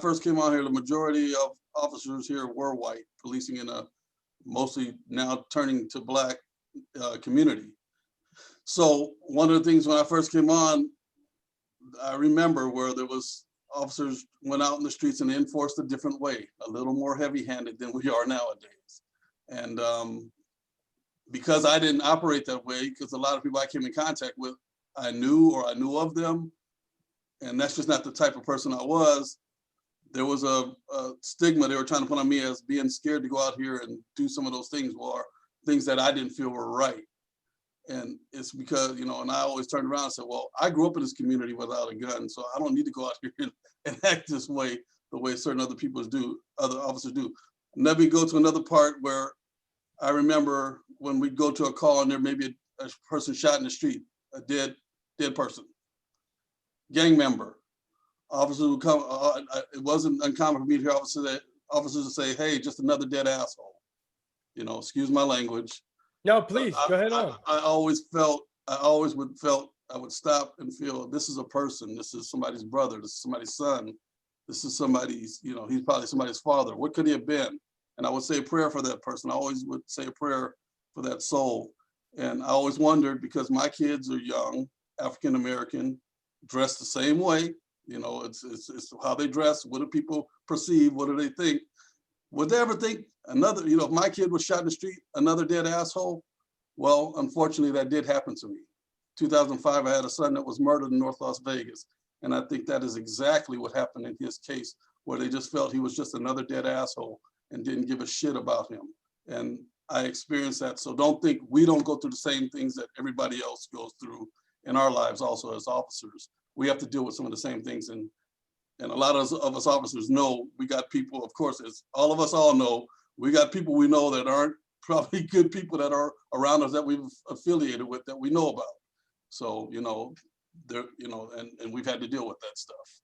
first came out here, the majority of officers here were white, policing in a mostly now turning to black community. So one of the things when I first came on, I remember where there was officers went out in the streets and enforced a different way, a little more heavy-handed than we are nowadays. And because I didn't operate that way, because a lot of people I came in contact with, I knew or I knew of them, and that's just not the type of person I was. There was a stigma they were trying to put on me as being scared to go out here and do some of those things, or things that I didn't feel were right. And it's because, you know, and I always turned around and said, well, I grew up in this community without a gun, so I don't need to go out here and act this way, the way certain other people do, other officers do. And let me go to another part where I remember when we'd go to a call and there may be a person shot in the street, a dead person, gang member. Officers would come, it wasn't uncommon for me to hear officers to say, hey, just another dead asshole. You know, excuse my language. No, But please go ahead on. I always felt, I would stop and feel this is a person, this is somebody's brother, this is somebody's son, this is somebody's, you know, he's probably somebody's father. What could he have been? And I would say a prayer for that person. I always would say a prayer for that soul. And I always wondered, because my kids are young, African American, dressed the same way. You know, it's how they dress. What do people perceive? What do they think? Would they ever think another, you know, if my kid was shot in the street, another dead asshole? Well, unfortunately, that did happen to me. 2005, I had a son that was murdered in North Las Vegas. And I think that is exactly what happened in his case, where they just felt he was just another dead asshole and didn't give a shit about him. And I experienced that. So don't think we don't go through the same things that everybody else goes through in our lives also as officers. We have to deal with some of the same things. And a lot of us officers know we got people, of course, as all of us all know, we got people we know that aren't probably good people that are around us that we've affiliated with that we know about. So, you know, there, you know, and we've had to deal with that stuff.